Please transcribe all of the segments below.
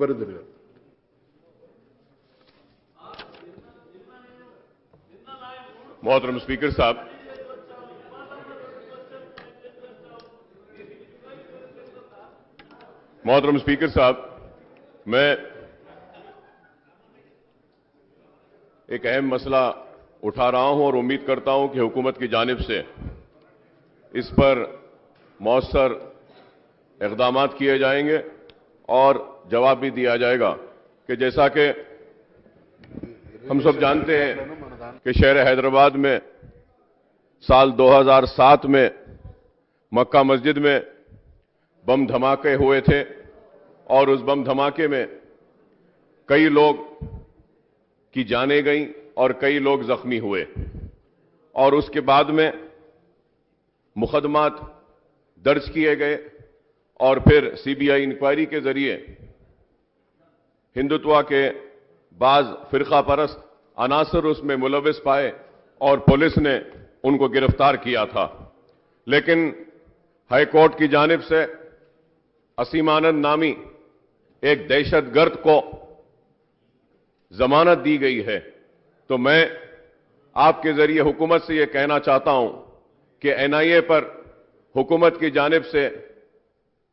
అక్బరుద్దీన్ గారు. मोहतरम स्पीकर साहब, मोहतरम स्पीकर साहब, मैं एक अहम मसला उठा रहा हूं और उम्मीद करता हूं कि हुकूमत की जानिब से इस पर मौसर इक़दामात किए जाएंगे और जवाब भी दिया जाएगा कि जैसा कि हम सब जानते हैं कि शहर हैदराबाद में साल 2007 में मक्का मस्जिद में बम धमाके हुए थे और उस बम धमाके में कई लोग की जानें गईं और कई लोग जख्मी हुए और उसके बाद में मुकदमात दर्ज किए गए और फिर सीबीआई इंक्वायरी के जरिए हिंदुत्व के बाज फिरका परस्त अनासर उसमें मुलविस पाए और पुलिस ने उनको गिरफ्तार किया था। लेकिन हाई कोर्ट की जानिब से असीम आनंद नामी एक दहशतगर्द को जमानत दी गई है। तो मैं आपके जरिए हुकूमत से यह कहना चाहता हूं कि एनआईए पर हुकूमत की जानिब से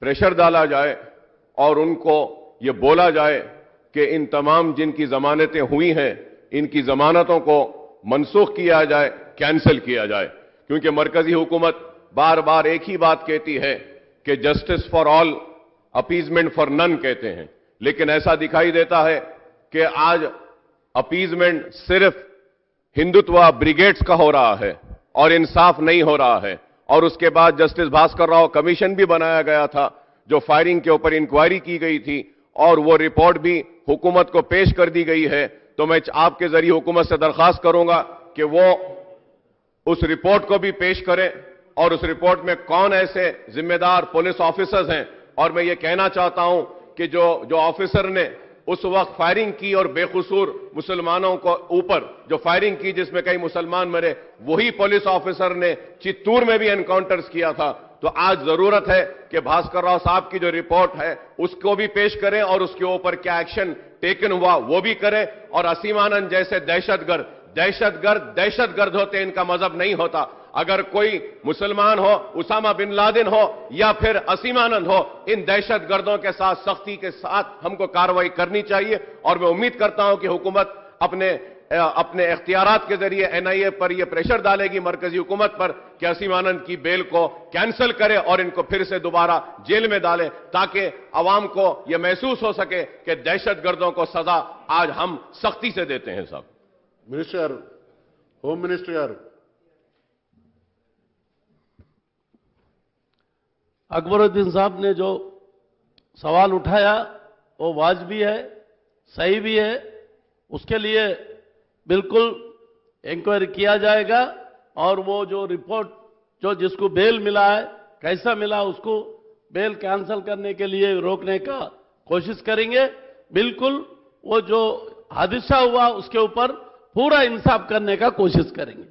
प्रेशर डाला जाए और उनको यह बोला जाए कि इन तमाम जिनकी जमानतें हुई हैं इनकी जमानतों को मनसूख किया जाए, कैंसिल किया जाए, क्योंकि मरकजी हुकूमत बार बार एक ही बात कहती है कि justice for all, appeasement for none कहते हैं। लेकिन ऐसा दिखाई देता है कि आज अपीजमेंट सिर्फ हिंदुत्व ब्रिगेड्स का हो रहा है और इंसाफ नहीं हो रहा है। और उसके बाद जस्टिस भास्कर राव कमीशन भी बनाया गया था जो फायरिंग के ऊपर इंक्वायरी की गई थी और वो रिपोर्ट भी हुकूमत को पेश कर दी गई है। तो मैं आपके जरिए हुकूमत से दरखास्त करूंगा कि वो उस रिपोर्ट को भी पेश करें और उस रिपोर्ट में कौन ऐसे जिम्मेदार पुलिस ऑफिसर्स हैं। और मैं ये कहना चाहता हूं कि जो ऑफिसर ने उस वक्त फायरिंग की और बेकसूर मुसलमानों को ऊपर जो फायरिंग की जिसमें कई मुसलमान मरे, वही पुलिस ऑफिसर ने चित्तूर में भी एनकाउंटर्स किया था। तो आज जरूरत है कि भास्कर राव साहब की जो रिपोर्ट है उसको भी पेश करें और उसके ऊपर क्या एक्शन टेकन हुआ वो भी करें। और असीम आनंद जैसे दहशतगर्द होते, इनका मजहब नहीं होता। अगर कोई मुसलमान हो, उसामा बिन लादेन हो या फिर असीम आनंद हो, इन दहशतगर्दों के साथ सख्ती के साथ हमको कार्रवाई करनी चाहिए। और मैं उम्मीद करता हूं कि हुकूमत अपने इख्तियारात के जरिए एनआईए पर यह प्रेशर डालेगी मरकजी हुकूमत पर कि असीम आनंद की बेल को कैंसिल करे और इनको फिर से दोबारा जेल में डालें, ताकि अवाम को यह महसूस हो सके कि दहशतगर्दों को सजा आज हम सख्ती से देते हैं। साहब मिनिस्टर, होम मिनिस्टर गाరు. अकबरुद्दीन साहब ने जो सवाल उठाया वो वाजबी है, सही भी है। उसके लिए बिल्कुल इंक्वायरी किया जाएगा और वो जो रिपोर्ट जो जिसको बेल मिला है कैसा मिला उसको बेल कैंसिल करने के लिए रोकने का कोशिश करेंगे। बिल्कुल वो जो हादसा हुआ उसके ऊपर पूरा इंसाफ करने का कोशिश करेंगे।